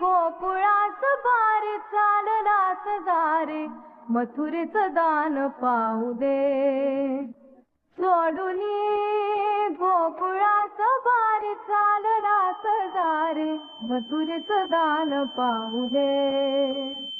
गोकुळास बारी चाललास दारी मथुरेचं दान पाहू दे. सोडून गोकुळास बारी चाललास दारी मथुरेचं दान पाहू दे.